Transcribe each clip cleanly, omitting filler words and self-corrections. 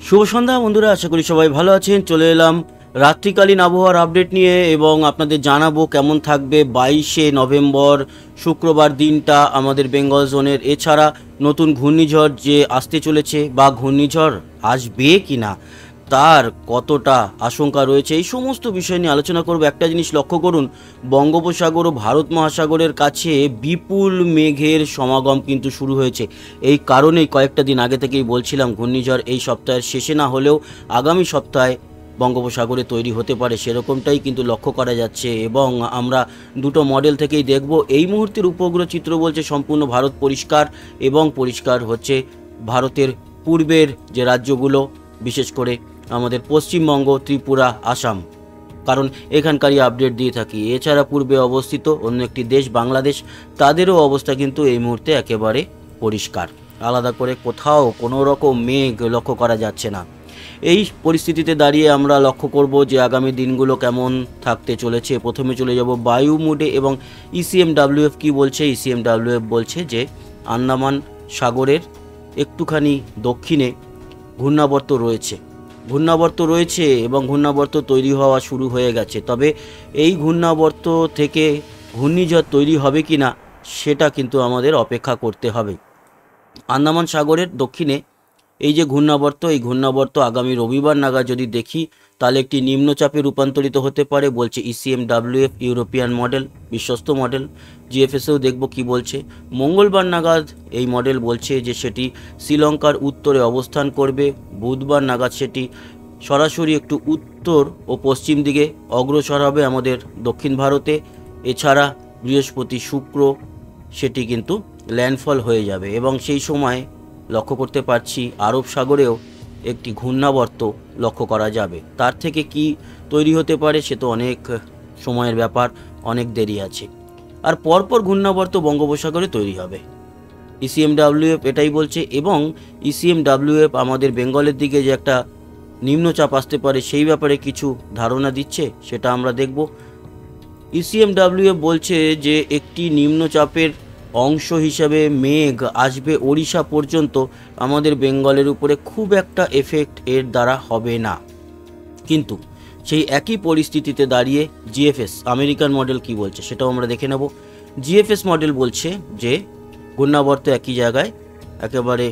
শুভ সন্ধ্যা বন্ধুরা, আশা করি সবাই ভালো আছেন। চলে এলাম রাত্রিকালীন আবহাওয়ার আপডেট নিয়ে এবং আপনাদের জানাবো কেমন থাকবে 22শে নভেম্বর শুক্রবার দিনটা আমাদের বেঙ্গল জোনের। এছাড়া নতুন ঘূর্ণিঝড় যে আসতে চলেছে বা ঘূর্ণিঝড় আসবে কি না তার কতটা আশঙ্কা রয়েছে, এই সমস্ত বিষয় নিয়ে আলোচনা করব। একটা জিনিস লক্ষ্য করুন, বঙ্গোপসাগর ও ভারত মহাসাগরের কাছে বিপুল মেঘের সমাগম কিন্তু শুরু হয়েছে। এই কারণেই কয়েকটা দিন আগে থেকেই বলছিলাম ঘূর্ণিঝড় এই সপ্তাহের শেষে না হলেও আগামী সপ্তাহে বঙ্গোপসাগরে তৈরি হতে পারে, সেরকমটাই কিন্তু লক্ষ্য করা যাচ্ছে। এবং আমরা দুটো মডেল থেকেই দেখব। এই মুহূর্তের উপগ্রহ চিত্র বলছে সম্পূর্ণ ভারত পরিষ্কার এবং পরিষ্কার হচ্ছে ভারতের পূর্বের যে রাজ্যগুলো, বিশেষ করে আমাদের পশ্চিমবঙ্গ, ত্রিপুরা, আসাম, কারণ এখানকারই আপডেট দিয়ে থাকি। এছাড়া পূর্বে অবস্থিত অন্য একটি দেশ বাংলাদেশ, তাদেরও অবস্থা কিন্তু এই মুহূর্তে একেবারে পরিষ্কার, আলাদা করে কোথাও কোনো রকম মেঘ লক্ষ্য করা যাচ্ছে না। এই পরিস্থিতিতে দাঁড়িয়ে আমরা লক্ষ্য করব যে আগামী দিনগুলো কেমন থাকতে চলেছে। প্রথমে চলে যাব বায়ু মোডে এবং ইসিএমডব্লিউএফ কি বলছে। ইসিএমডব্লিউএফ বলছে যে আন্দামান সাগরের একটুখানি দক্ষিণে ঘূর্ণাবর্ত রয়েছে এবং ঘূর্ণাবর্ত তৈরি হওয়া শুরু হয়ে গেছে। তবে এই ঘূর্ণাবর্ত থেকে ঘূর্ণিঝড় তৈরি হবে কি না সেটা কিন্তু আমাদের অপেক্ষা করতে হবে। আন্দামান সাগরের দক্ষিণে এই যে ঘূর্ণাবর্ত, এই ঘূর্ণাবর্ত আগামী রবিবার নাগাদ যদি দেখি তাহলে একটি নিম্নচাপে রূপান্তরিত হতে পারে বলছে ইসিএমডব্লিউএফ, ইউরোপিয়ান মডেল, বিশ্বস্ত মডেল। জিএফএসেও দেখব কি বলছে। মঙ্গলবার নাগাদ এই মডেল বলছে যে সেটি শ্রীলঙ্কার উত্তরে অবস্থান করবে। বুধবার নাগাদ সেটি সরাসরি একটু উত্তর ও পশ্চিম দিকে অগ্রসর হবে আমাদের দক্ষিণ ভারতে। এছাড়া বৃহস্পতি, শুক্র সেটি কিন্তু ল্যান্ডফল হয়ে যাবে এবং সেই সময় লক্ষ্য করতে পারছি আরব সাগরেও একটি ঘূর্ণাবর্ত লক্ষ্য করা যাবে। তার থেকে কি তৈরি হতে পারে সে তো অনেক সময়ের ব্যাপার, অনেক দেরি আছে। আর পরপর ঘূর্ণাবর্ত বঙ্গোপসাগরে তৈরি হবে, ইসিএমডব্লিউএফ এটাই বলছে। এবং ইসিএমডব্লিউএফ আমাদের বেঙ্গলের দিকে যে একটা নিম্নচাপ আসতে পারে সেই ব্যাপারে কিছু ধারণা দিচ্ছে, সেটা আমরা দেখব। ইসিএমডব্লিউএফ বলছে যে একটি নিম্নচাপের অংশ হিসাবে মেঘ আসবে ওড়িশা পর্যন্ত, আমাদের বেঙ্গলের উপরে খুব একটা এফেক্ট এর দ্বারা হবে না। কিন্তু সেই একই পরিস্থিতিতে দাঁড়িয়ে জিএফএস আমেরিকান মডেল কি বলছে সেটাও আমরা দেখে নেব। জিএফএস মডেল বলছে যে ঘূর্ণাবর্ত একই জায়গায় একেবারে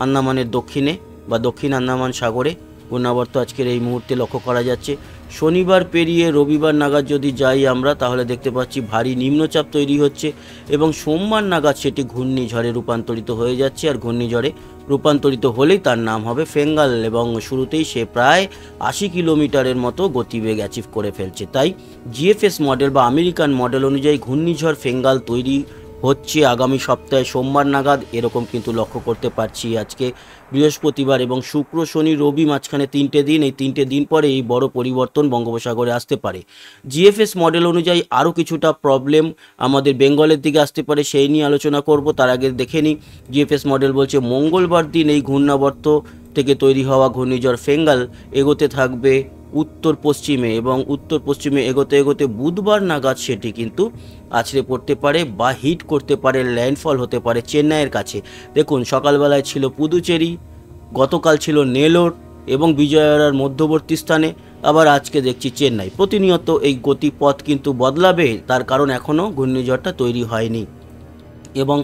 আন্দামানের দক্ষিণে বা দক্ষিণ আন্দামান সাগরে ঘূর্ণাবর্ত আজকের এই মুহূর্তে লক্ষ্য করা যাচ্ছে। শনিবার পেরিয়ে রবিবার নাগাদ যদি যাই আমরা তাহলে দেখতে পাচ্ছি ভারী নিম্নচাপ তৈরি হচ্ছে এবং সোমবার নাগাদ সেটি ঘূর্ণিঝড়ে রূপান্তরিত হয়ে যাচ্ছে। আর ঘূর্ণিঝড়ে রূপান্তরিত হলেই তার নাম হবে ফেঙ্গাল এবং শুরুতেই সে প্রায় 80 কিলোমিটারের মতো গতিবেগ অ্যাচিভ করে ফেলছে। তাই জিএফএস মডেল বা আমেরিকান মডেল অনুযায়ী ঘূর্ণিঝড় ফেঙ্গাল তৈরি হচ্ছে আগামী সপ্তাহে সোমবার নাগাদ, এরকম কিন্তু লক্ষ্য করতে পারছি। আজকে বৃহস্পতিবার এবং শুক্র, শনি, রবি, মাঝখানে 3টে দিন, এই 3টে দিন পরে এই বড় পরিবর্তন বঙ্গোপসাগরে আসতে পারে। জিএফএস মডেল অনুযায়ী আরও কিছুটা প্রবলেম আমাদের বেঙ্গলের দিকে আসতে পারে, সেই নিয়ে আলোচনা করব। তার আগে দেখে নিই জিএফএস মডেল বলছে মঙ্গলবার দিন এই ঘূর্ণাবর্ত থেকে তৈরি হওয়া ঘূর্ণিঝড় ফেঙ্গাল এগোতে থাকবে উত্তর পশ্চিমে এবং উত্তর পশ্চিমে এগোতে এগোতে বুধবার নাগাদ সেটি কিন্তু আছড়ে পড়তে পারে বা হিট করতে পারে, ল্যান্ডফল হতে পারে চেন্নাইয়ের কাছে। দেখুন সকালবেলায় ছিল পুদুচেরি, গতকাল ছিল নেলোর এবং বিজয়ওয়াড়ার মধ্যবর্তী স্থানে, আবার আজকে দেখছি চেন্নাই। প্রতিনিয়ত এই গতিপথ কিন্তু বদলাবে, তার কারণ এখনও ঘূর্ণিঝড়টা তৈরি হয়নি এবং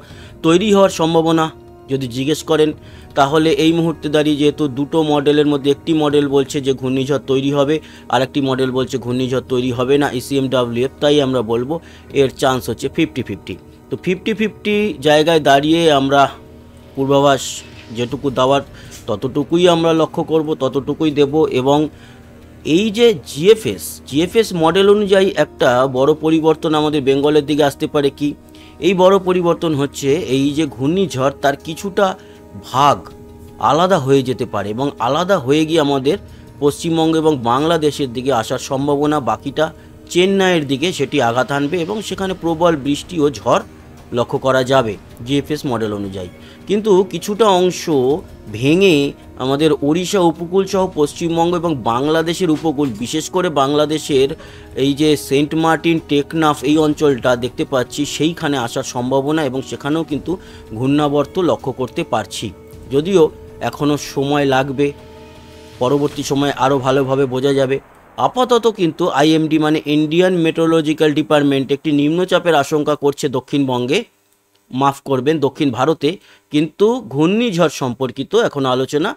তৈরি হওয়ার সম্ভাবনা যদি জিজ্ঞেস করেন তাহলে এই মুহূর্তে দাঁড়িয়ে যেহেতু দুটো মডেলের মধ্যে একটি মডেল বলছে যে ঘূর্ণিঝড় তৈরি হবে আর একটি মডেল বলছে ঘূর্ণিঝড় তৈরি হবে না ইসিএমডব্লিউএফ, তাই আমরা বলবো এর চান্স হচ্ছে 50-50। তো 50-50 জায়গায় দাঁড়িয়ে আমরা পূর্বাভাস যেটুকু দেওয়ার ততটুকুই আমরা লক্ষ্য করব, ততটুকুই দেব। এবং এই যে জিএফএস মডেল অনুযায়ী একটা বড় পরিবর্তন আমাদের বেঙ্গলের দিকে আসতে পারে। কি এই বড় পরিবর্তন হচ্ছে এই যে ঘূর্ণিঝড় তার কিছুটা ভাগ আলাদা হয়ে যেতে পারে এবং আলাদা হয়ে গিয়ে আমাদের পশ্চিমবঙ্গ এবং বাংলাদেশের দিকে আসার সম্ভাবনা, বাকিটা চেন্নাইয়ের দিকে সেটি আঘাত আনবে এবং সেখানে প্রবল বৃষ্টি ও ঝড় লক্ষ্য করা যাবে জিএফএস মডেল অনুযায়ী। কিন্তু কিছুটা অংশ ভেঙে আমাদের ওড়িশা উপকূল সহ পশ্চিমবঙ্গ এবং বাংলাদেশের উপকূল, বিশেষ করে বাংলাদেশের এই যে সেন্ট মার্টিন, টেকনাফ এই অঞ্চলটা দেখতে পাচ্ছি সেইখানে আসার সম্ভাবনা এবং সেখানেও কিন্তু ঘূর্ণাবর্ত লক্ষ্য করতে পারছি। যদিও এখনও সময় লাগবে, পরবর্তী সময়ে আরও ভালোভাবে বোঝা যাবে। আপাতত কিন্তু আইএমডি মানে ইন্ডিয়ান মেট্রোলজিক্যাল ডিপার্টমেন্ট একটি নিম্নচাপের আশঙ্কা করছে দক্ষিণবঙ্গে, মাফ করবেন দক্ষিণ ভারতে, কিন্তু ঘূর্ণিঝড় সম্পর্কিত এখন আলোচনা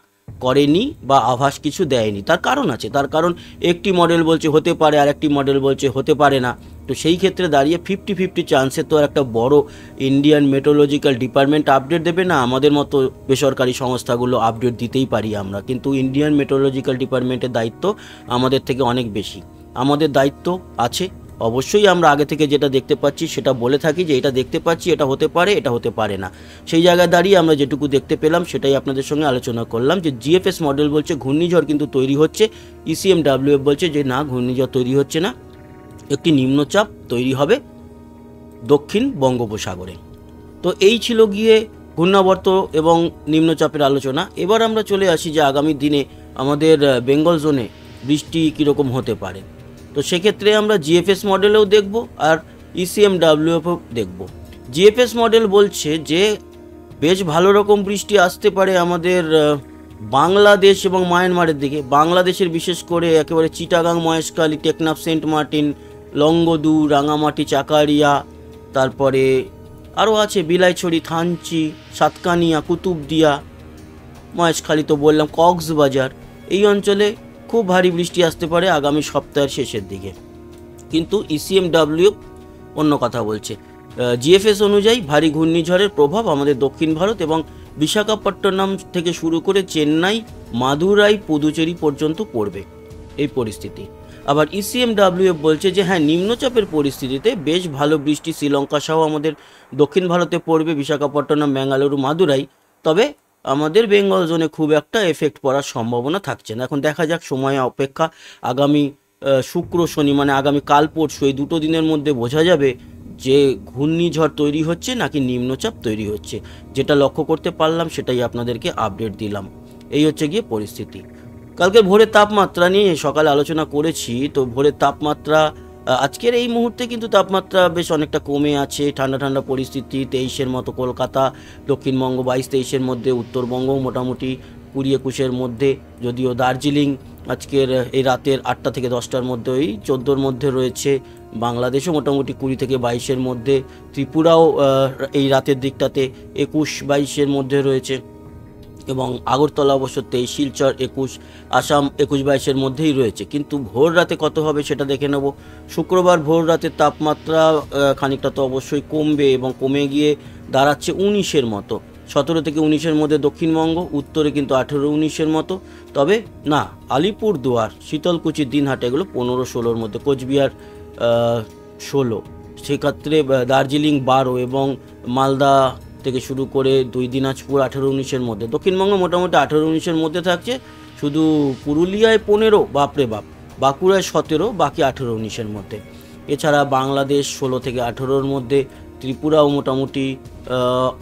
করেনি বা আভাস কিছু দেয়নি। তার কারণ আছে, তার কারণ একটি মডেল বলছে হতে পারে আর একটি মডেল বলছে হতে পারে না। তো সেই ক্ষেত্রে দাঁড়িয়ে 50-50 চান্সে তো একটা বড় ইন্ডিয়ান মেট্রোলজিক্যাল ডিপার্টমেন্ট আপডেট দেবে না, আমাদের মতো বেসরকারি সংস্থাগুলো আপডেট দিতেই পারি আমরা, কিন্তু ইন্ডিয়ান মেট্রোলজিক্যাল ডিপার্টমেন্টের দায়িত্ব আমাদের থেকে অনেক বেশি। আমাদের দায়িত্ব আছে, অবশ্যই আমরা আগে থেকে যেটা দেখতে পাচ্ছি সেটা বলে থাকি যে এটা দেখতে পাচ্ছি, এটা হতে পারে, এটা হতে পারে না। সেই জায়গায় দাঁড়িয়ে আমরা যেটুকু দেখতে পেলাম সেটাই আপনাদের সঙ্গে আলোচনা করলাম যে জিএফএস মডেল বলছে ঘূর্ণিঝড় কিন্তু তৈরি হচ্ছে, ইসিএমডব্লিউএফ বলছে যে না, ঘূর্ণিঝড় তৈরি হচ্ছে না, একটি নিম্নচাপ তৈরি হবে দক্ষিণ বঙ্গোপসাগরে। তো এই ছিল গিয়ে ঘূর্ণাবর্ত এবং নিম্নচাপের আলোচনা। এবার আমরা চলে আসি যে আগামী দিনে আমাদের বেঙ্গল জোনে বৃষ্টি কীরকম হতে পারে। তো সেক্ষেত্রে আমরা জিএফএস মডেলেও দেখব আর ইসিএমডব্লিউএফও দেখব। জিএফএস মডেল বলছে যে বেশ ভালো রকম বৃষ্টি আসতে পারে আমাদের বাংলাদেশ এবং মায়ানমারের দিকে। বাংলাদেশের বিশেষ করে একেবারে চিটাগাং, মহেশখালী, টেকনাফ, সেন্ট মার্টিন, লংগদু, রাঙামাটি, চাকারিয়া, তারপরে আরও আছে বিলাইছড়ি, থানচি, সাতকানিয়া, কুতুবদিয়া, মহেশখালী তো বললাম, কক্সবাজার, এই অঞ্চলে খুব ভারী বৃষ্টি আসতে পারে আগামী সপ্তাহের শেষের দিকে। কিন্তু ইসিএমডব্লিউ অন্য কথা বলছে। জিএফএস অনুযায়ী ভারী ঘূর্ণিঝড়ের প্রভাব আমাদের দক্ষিণ ভারত এবং বিশাখাপট্টনম থেকে শুরু করে চেন্নাই, মাদুরাই, পুদুচেরি পর্যন্ত পড়বে এই পরিস্থিতি। আবার ইসিএমডব্লিউএফ বলছে যে হ্যাঁ, নিম্নচাপের পরিস্থিতিতে বেশ ভালো বৃষ্টি শ্রীলঙ্কা সহ আমাদের দক্ষিণ ভারতে পড়বে, বিশাখাপট্টনম, বেঙ্গালুরু, মাদুরাই। তবে আমাদের বেঙ্গল জোনে খুব একটা এফেক্ট পড়ার সম্ভাবনা থাকছে না। এখন দেখা যাক, সময় অপেক্ষা। আগামী শুক্র শনি মানে আগামী কাল পরশু এই দুটো দিনের মধ্যে বোঝা যাবে যে ঘূর্ণিঝড় তৈরি হচ্ছে নাকি নিম্নচাপ তৈরি হচ্ছে। যেটা লক্ষ্য করতে পারলাম সেটাই আপনাদেরকে আপডেট দিলাম। এই হচ্ছে গিয়ে পরিস্থিতি। কালকে ভোরের তাপমাত্রা নিয়ে সকালে আলোচনা করেছি। তো ভোরের তাপমাত্রা আজকের এই মুহূর্তে কিন্তু তাপমাত্রা বেশ অনেকটা কমে আছে, ঠান্ডা ঠান্ডা পরিস্থিতি। 23-এর মতো কলকাতা, দক্ষিণবঙ্গ 22-23-এর মধ্যে, উত্তরবঙ্গ মোটামুটি 20-21-এর মধ্যে, যদিও দার্জিলিং আজকের এই রাতের 8টা থেকে 10টার মধ্যে ওই 14-র মধ্যে রয়েছে। বাংলাদেশও মোটামুটি 20 থেকে 22-এর মধ্যে, ত্রিপুরাও এই রাতের দিকটাতে 21-22-এর মধ্যে রয়েছে, এবং আগরতলা অবশ্য 23, শিলচর 21, আসাম 21-22-এর মধ্যেই রয়েছে। কিন্তু ভোর রাতে কত হবে সেটা দেখে নেব। শুক্রবার ভোর রাতের তাপমাত্রা খানিকটা তো অবশ্যই কমবে এবং কমে গিয়ে দাঁড়াচ্ছে 19-এর মতো। 17 থেকে 19-এর মধ্যে দক্ষিণবঙ্গ, উত্তরে কিন্তু 18-19-এর মতো। তবে না, আলিপুরদুয়ার, শীতলকুচি, দিনহাটা এগুলো 15-16-র মধ্যে, কোচবিহার 16, সেক্ষেত্রে দার্জিলিং 12 এবং মালদা থেকে শুরু করে 2 দিনাজপুর 18-19-এর মধ্যে। দক্ষিণবঙ্গ মোটামুটি 18-19-এর মধ্যে থাকছে, শুধু পুরুলিয়ায় 15, বাপরে বাপ, বাঁকুড়ায় 17, বাকি 18-19-এর মধ্যে। এছাড়া বাংলাদেশ 16 থেকে 18-র মধ্যে, ত্রিপুরাও মোটামুটি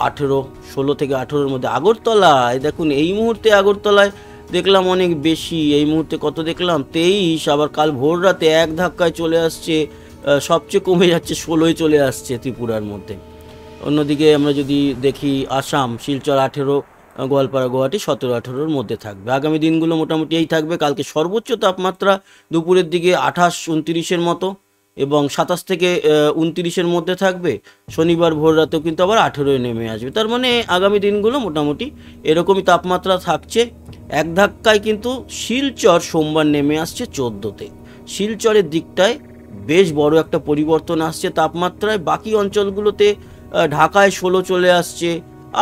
18, 16 থেকে 18-র মধ্যে। আগরতলায় দেখুন, এই মুহূর্তে আগরতলায় দেখলাম অনেক বেশি, এই মুহূর্তে কত দেখলাম 23, আবার কাল ভোর রাতে এক ধাক্কায় চলে আসছে, সবচেয়ে কমে যাচ্ছে 16-য় চলে আসছে ত্রিপুরার মধ্যে। অন্যদিকে আমরা যদি দেখি আসাম, শিলচর 18, গোয়ালপাড়া, গুয়াহাটি 17-18-র মধ্যে থাকবে। আগামী দিনগুলো মোটামুটি এই থাকবে। কালকে সর্বোচ্চ তাপমাত্রা দুপুরের দিকে 28-29-এর মতো এবং 27 থেকে 29-এর মধ্যে থাকবে। শনিবার ভোর রাতেও কিন্তু আবার 18-এ নেমে আসবে। তার মানে আগামী দিনগুলো মোটামুটি এরকমই তাপমাত্রা থাকছে। এক ধাক্কায় কিন্তু শিলচর সোমবার নেমে আসছে 14-তে। শিলচরের দিকটায় বেশ বড় একটা পরিবর্তন আসছে তাপমাত্রায়। বাকি অঞ্চলগুলোতে ঢাকায় 16 চলে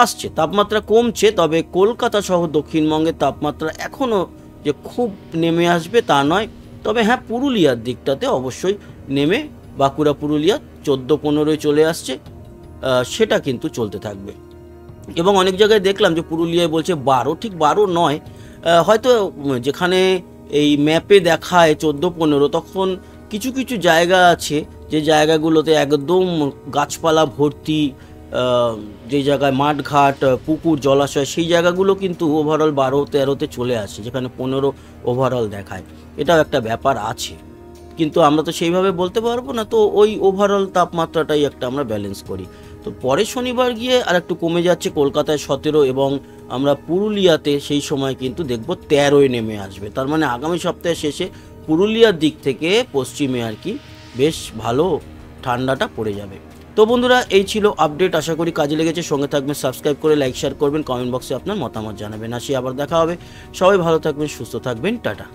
আসছে তাপমাত্রা কমছে। তবে কলকাতা সহ দক্ষিণবঙ্গের তাপমাত্রা এখনও যে খুব নেমে আসবে তা নয়। তবে হ্যাঁ, পুরুলিয়ার দিকটাতে অবশ্যই নেমে বাঁকুড়া, পুরুলিয়া 14-15-এ চলে আসছে, সেটা কিন্তু চলতে থাকবে। এবং অনেক জায়গায় দেখলাম যে পুরুলিয়ায় বলছে 12, ঠিক 12 নয়, হয়তো যেখানে এই ম্যাপে দেখায় 14-15, তখন কিছু কিছু জায়গা আছে যে জায়গাগুলোতে একদম গাছপালা ভর্তি, যে জায়গায় মাঠঘাট, পুকুর, জলাশয়, সেই জায়গাগুলো কিন্তু ওভারঅল 12-13-তে চলে আসে, যেখানে 15 ওভারঅল দেখায়। এটাও একটা ব্যাপার আছে, কিন্তু আমরা তো সেইভাবে বলতে পারবো না। তো ওই ওভারঅল তাপমাত্রাটাই একটা আমরা ব্যালেন্স করি। তো পরে শনিবার গিয়ে আর একটু কমে যাচ্ছে, কলকাতায় 17 এবং আমরা পুরুলিয়াতে সেই সময় কিন্তু দেখব 13-এ নেমে আসবে। তার মানে আগামী সপ্তাহের শেষে পুরুলিয়ার দিক থেকে পশ্চিমে আর কি বেশ ভালো ঠান্ডাটা পড়ে যাবে। তো বন্ধুরা, এই ছিল আপডেট। আশা করি কাজে লেগেছে। সঙ্গে থাকবেন, সাবস্ক্রাইব করে লাইক শেয়ার করবেন, কমেন্ট বক্সে আপনার মতামত জানাবেন। আসি আবার দেখা হবে। সবাই ভালো থাকবেন, সুস্থ থাকবেন, টাটা।